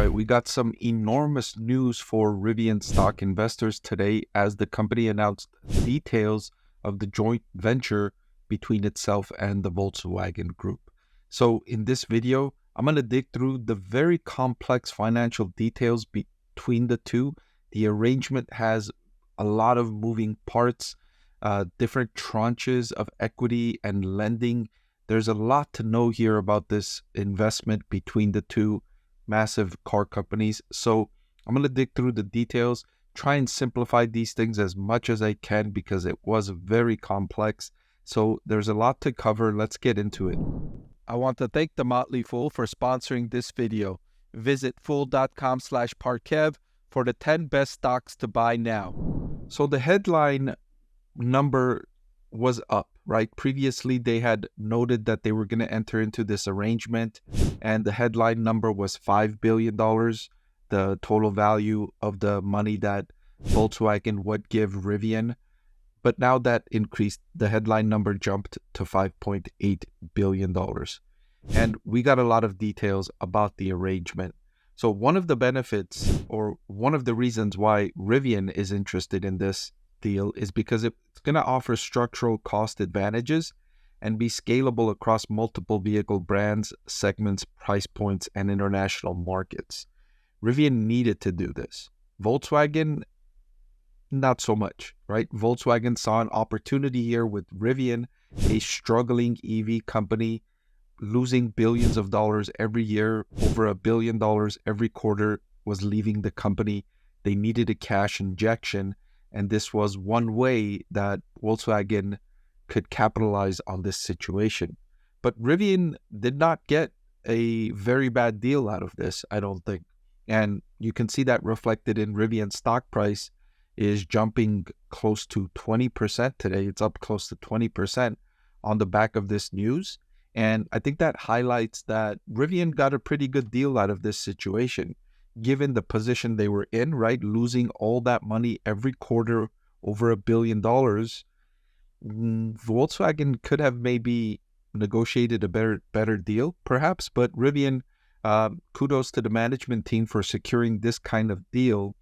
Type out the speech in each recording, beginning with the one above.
right, we got some enormous news for Rivian stock investors today as the company announced details of the joint venture between itself and the Volkswagen Group. So in this video, I'm going to dig through the very complex financial details between the two. The arrangement has a lot of moving parts, different tranches of equity and lending. There's a lot to know here about this investment between the two massive car companies. So I'm going to dig through the details, try and simplify these things as much as I can because it was very complex. So there's a lot to cover. Let's get into it. I want to thank the Motley Fool for sponsoring this video. Visit fool.com/Parkev for the 10 best stocks to buy now. So the headline number was up, right? Previously, they had noted that they were going to enter into this arrangement, and the headline number was $5 billion, the total value of the money that Volkswagen would give Rivian. But now that increased, the headline number jumped to $5.8 billion. And we got a lot of details about the arrangement. So one of the benefits, or one of the reasons why Rivian is interested in this deal is because it's going to offer structural cost advantages and be scalable across multiple vehicle brands, segments, price points, and international markets. Rivian needed to do this. Volkswagen, not so much, right? Volkswagen saw an opportunity here with Rivian, a struggling EV company, losing billions of dollars every year. Over $1 billion every quarter was leaving the company. They needed a cash injection, and this was one way that Volkswagen could capitalize on this situation. But Rivian did not get a very bad deal out of this, I don't think. And you can see that reflected in Rivian's stock price is jumping close to 20% today. It's up close to 20% on the back of this news. And I think that highlights that Rivian got a pretty good deal out of this situation, given the position they were in, right? Losing all that money every quarter, over $1 billion. Volkswagen could have maybe negotiated a better deal, perhaps, but Rivian, kudos to the management team for securing this kind of deal,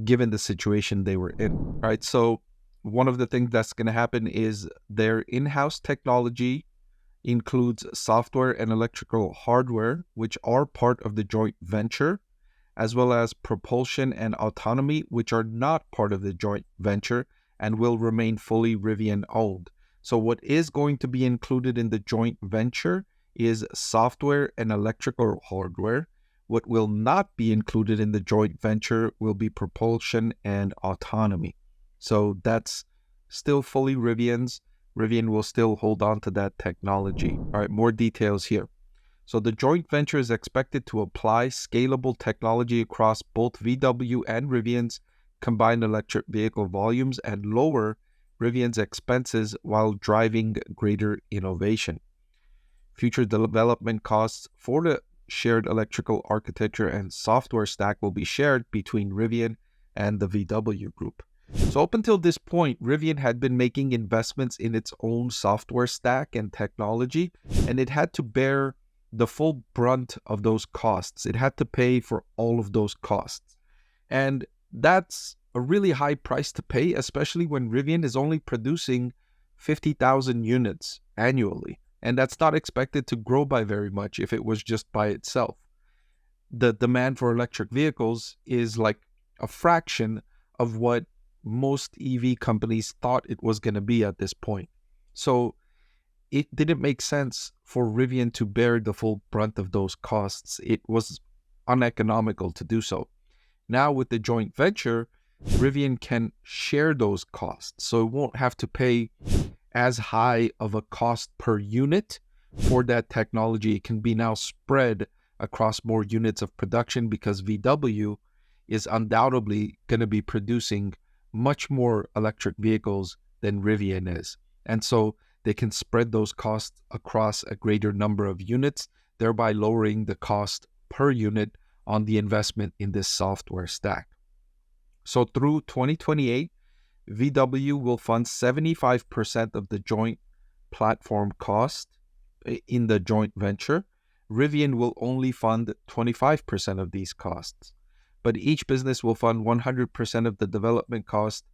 given the situation they were in, right? So one of the things that's going to happen is their in-house technology includes software and electrical hardware, which are part of the joint venture, as well as propulsion and autonomy, which are not part of the joint venture and will remain fully Rivian owned. So what is going to be included in the joint venture is software and electrical hardware. What will not be included in the joint venture will be propulsion and autonomy. So that's still fully Rivian's. Rivian will still hold on to that technology. All right, more details here. So the joint venture is expected to apply scalable technology across both VW and Rivian's combined electric vehicle volumes and lower Rivian's expenses while driving greater innovation. Future development costs for the shared electrical architecture and software stack will be shared between Rivian and the VW Group. So up until this point, Rivian had been making investments in its own software stack and technology, and it had to bear the full brunt of those costs. It had to pay for all of those costs. And that's a really high price to pay, especially when Rivian is only producing 50,000 units annually. And that's not expected to grow by very much if it was just by itself. The demand for electric vehicles is like a fraction of what most EV companies thought it was going to be at this point. So it didn't make sense for Rivian to bear the full brunt of those costs. It was uneconomical to do so. Now with the joint venture, Rivian can share those costs. So it won't have to pay as high of a cost per unit for that technology. It can be now spread across more units of production because VW is undoubtedly going to be producing much more electric vehicles than Rivian is. And so they can spread those costs across a greater number of units, thereby lowering the cost per unit on the investment in this software stack. So through 2028, VW will fund 75% of the joint platform cost in the joint venture. Rivian will only fund 25% of these costs, but each business will fund 100% of the development cost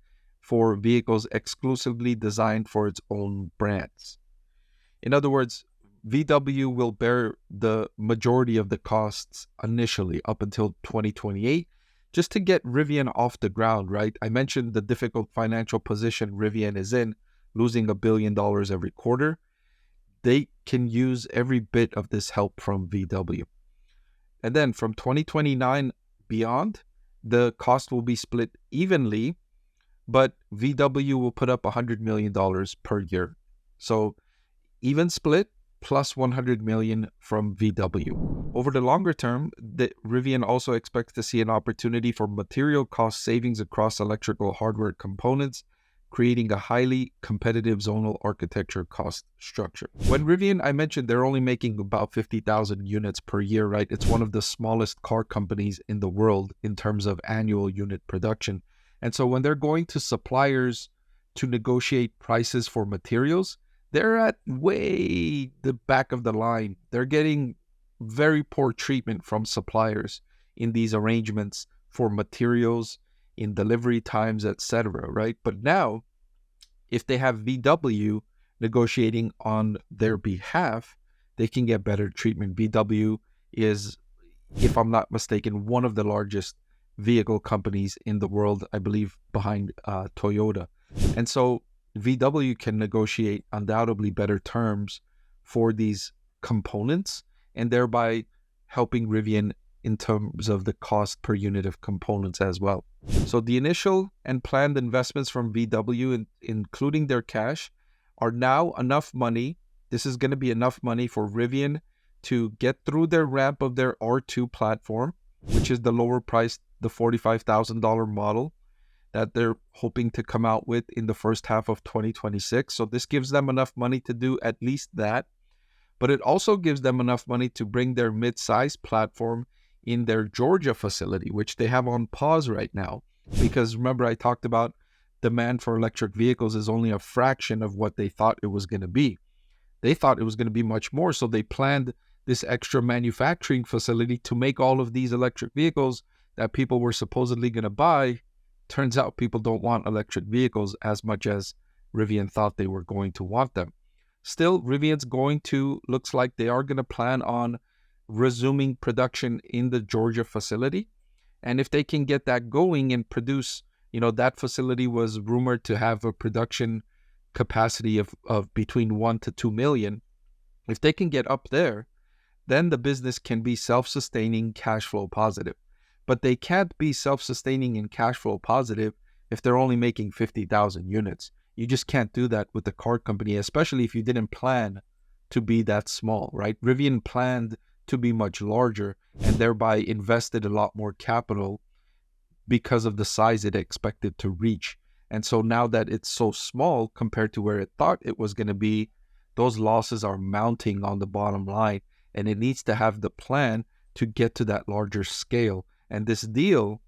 for vehicles exclusively designed for its own brands. In other words, VW will bear the majority of the costs initially up until 2028, just to get Rivian off the ground, right? I mentioned the difficult financial position Rivian is in, losing $1 billion every quarter. They can use every bit of this help from VW. And then from 2029 beyond, the cost will be split evenly, but VW will put up $100 million per year. So even split plus $100 million from VW. Over the longer term, the Rivian also expects to see an opportunity for material cost savings across electrical hardware components, creating a highly competitive zonal architecture cost structure. When Rivian, I mentioned they're only making about 50,000 units per year, right? It's one of the smallest car companies in the world in terms of annual unit production. And so when they're going to suppliers to negotiate prices for materials, they're at way the back of the line. They're getting very poor treatment from suppliers in these arrangements for materials, in delivery times, etc., right? But now, if they have VW negotiating on their behalf, they can get better treatment. VW is, if I'm not mistaken, one of the largest vehicle companies in the world, I believe, behind Toyota. And so VW can negotiate undoubtedly better terms for these components, and thereby helping Rivian in terms of the cost per unit of components as well. So the initial and planned investments from VW, including their cash, are now enough money. This is going to be enough money for Rivian to get through their ramp of their R2 platform, which is the lower priced, the $45,000 model that they're hoping to come out with in the first half of 2026. So this gives them enough money to do at least that. But it also gives them enough money to bring their mid-size platform in their Georgia facility, which they have on pause right now. Because remember, I talked about demand for electric vehicles is only a fraction of what they thought it was going to be. They thought it was going to be much more. So they planned this extra manufacturing facility to make all of these electric vehicles that people were supposedly going to buy. Turns out people don't want electric vehicles as much as Rivian thought they were going to want them. Still, Rivian's looks like they are going to plan on resuming production in the Georgia facility. And if they can get that going and produce, that facility was rumored to have a production capacity of between 1 to 2 million. If they can get up there, then the business can be self-sustaining, cash flow positive. But they can't be self-sustaining and cash flow positive if they're only making 50,000 units. You just can't do that with the car company, especially if you didn't plan to be that small, right? Rivian planned to be much larger and thereby invested a lot more capital because of the size it expected to reach. And so now that it's so small compared to where it thought it was going to be, those losses are mounting on the bottom line, and it needs to have the plan to get to that larger scale. And this deal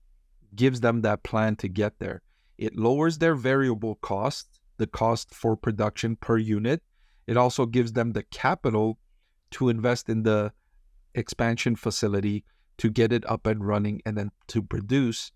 gives them that plan to get there. It lowers their variable cost, the cost for production per unit. It also gives them the capital to invest in the expansion facility to get it up and running and then to produce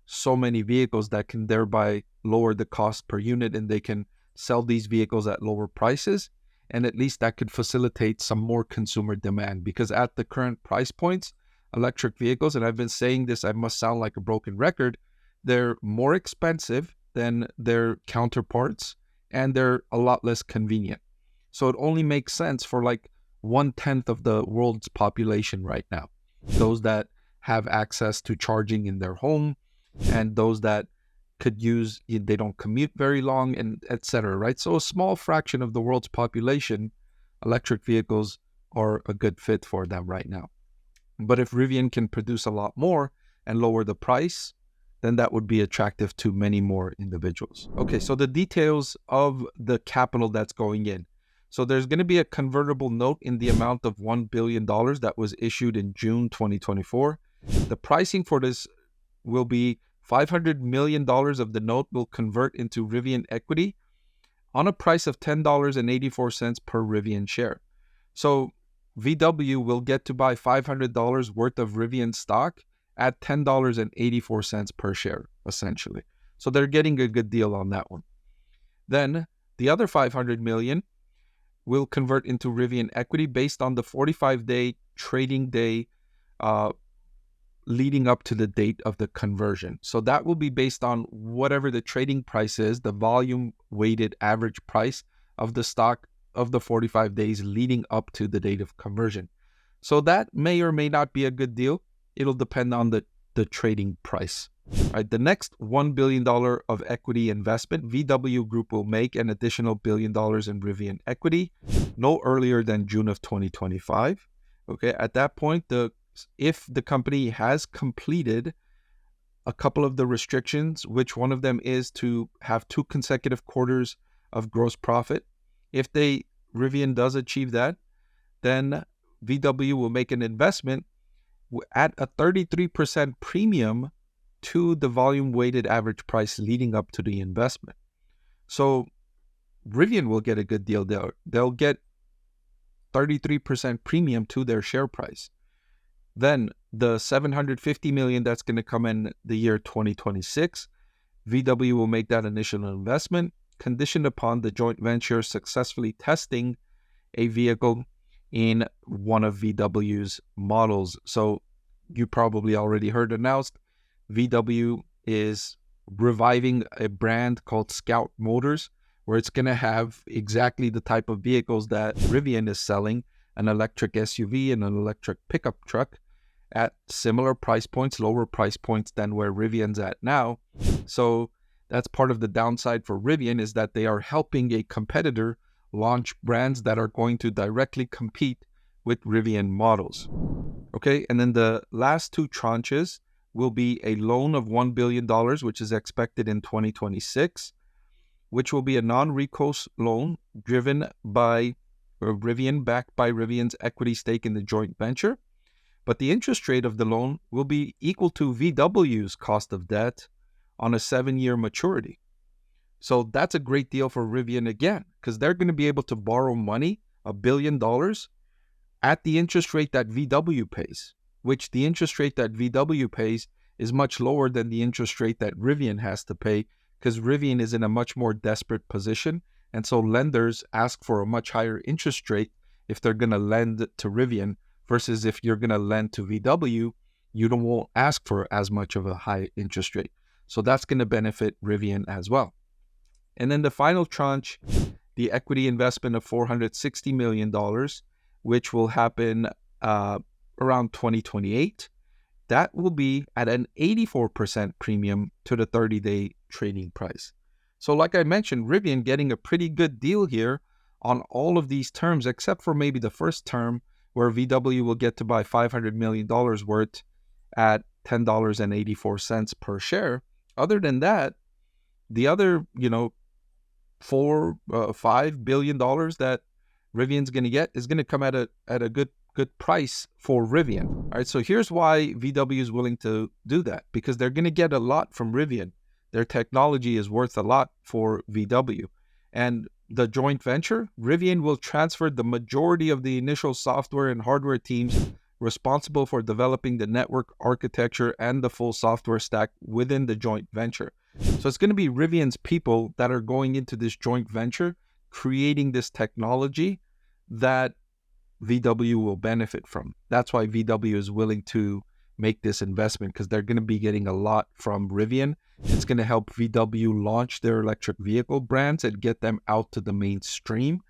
so many vehicles that can thereby lower the cost per unit, and they can sell these vehicles at lower prices. And at least that could facilitate some more consumer demand, because at the current price points, electric vehicles, and I've been saying this, I must sound like a broken record, they're more expensive than their counterparts and they're a lot less convenient. So it only makes sense for like 1/10 of the world's population right now. Those that have access to charging in their home and those that could use, they don't commute very long, and etc., right? So a small fraction of the world's population, electric vehicles are a good fit for them right now. But if Rivian can produce a lot more and lower the price, then that would be attractive to many more individuals. Okay, so the details of the capital that's going in. So there's going to be a convertible note in the amount of $1 billion that was issued in June 2024. The pricing for this will be $500 million of the note will convert into Rivian equity on a price of $10.84 per Rivian share. So VW will get to buy $500 worth of Rivian stock at $10.84 per share, essentially. So they're getting a good deal on that one. Then the other $500 million will convert into Rivian equity based on the 45-day trading day leading up to the date of the conversion. So that will be based on whatever the trading price is, the volume weighted average price of the stock of the 45 days leading up to the date of conversion. So that may or may not be a good deal. It'll depend on the trading price. All right, the next $1 billion of equity investment, VW Group will make an additional $1 billion in Rivian equity no earlier than June of 2025. Okay, at that point, if the company has completed a couple of the restrictions, which one of them is to have 2 consecutive quarters of gross profit, if Rivian does achieve that, then VW will make an investment at a 33% premium to the volume weighted average price leading up to the investment. So Rivian will get a good deal there. They'll get 33% premium to their share price. Then the $750 million that's going to come in the year 2026, VW will make that initial investment conditioned upon the joint venture successfully testing a vehicle in one of VW's models. So you probably already heard announced, VW is reviving a brand called Scout Motors, where it's going to have exactly the type of vehicles that Rivian is selling, an electric SUV and an electric pickup truck at similar price points, lower price points than where Rivian's at now. So that's part of the downside for Rivian, is that they are helping a competitor launch brands that are going to directly compete with Rivian models. Okay, and then the last 2 tranches will be a loan of $1 billion, which is expected in 2026, which will be a non-recourse loan driven by Rivian, backed by Rivian's equity stake in the joint venture. But the interest rate of the loan will be equal to VW's cost of debt on a 7-year maturity. So that's a great deal for Rivian again, because they're going to be able to borrow money, $1 billion, at the interest rate that VW pays, which the interest rate that VW pays is much lower than the interest rate that Rivian has to pay, because Rivian is in a much more desperate position. And so lenders ask for a much higher interest rate if they're going to lend to Rivian, versus if you're going to lend to VW, won't ask for as much of a high interest rate. So that's going to benefit Rivian as well. And then the final tranche, the equity investment of $460 million, which will happen around 2028. That will be at an 84% premium to the 30-day trading price. So like I mentioned, Rivian getting a pretty good deal here on all of these terms, except for maybe the first term, where VW will get to buy $500 million worth at $10.84 per share. Other than that, the other, $5 billion that Rivian's going to get is going to come at a good price for Rivian. All right, so here's why VW is willing to do that, because they're going to get a lot from Rivian. Their technology is worth a lot for VW. And the joint venture, Rivian will transfer the majority of the initial software and hardware teams responsible for developing the network architecture and the full software stack within the joint venture. So it's going to be Rivian's people that are going into this joint venture, creating this technology that VW will benefit from. That's why VW is willing to make this investment, because they're going to be getting a lot from Rivian. It's going to help VW launch their electric vehicle brands and get them out to the mainstream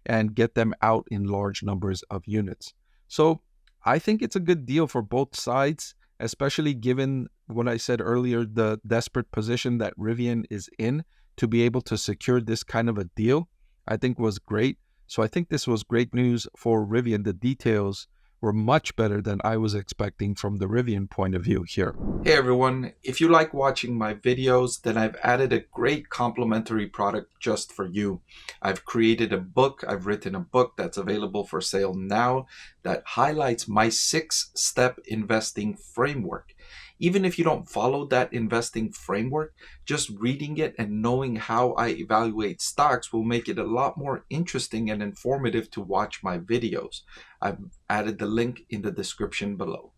and get them out in large numbers of units. So I think it's a good deal for both sides, especially given what I said earlier, the desperate position that Rivian is in to be able to secure this kind of a deal, I think was great. So I think this was great news for Rivian. The details were much better than I was expecting from the Rivian point of view here. Hey everyone, if you like watching my videos, then I've added a great complimentary product just for you. I've created a book, I've written a book that's available for sale now that highlights my 6-step investing framework. Even if you don't follow that investing framework, just reading it and knowing how I evaluate stocks will make it a lot more interesting and informative to watch my videos. I've added the link in the description below.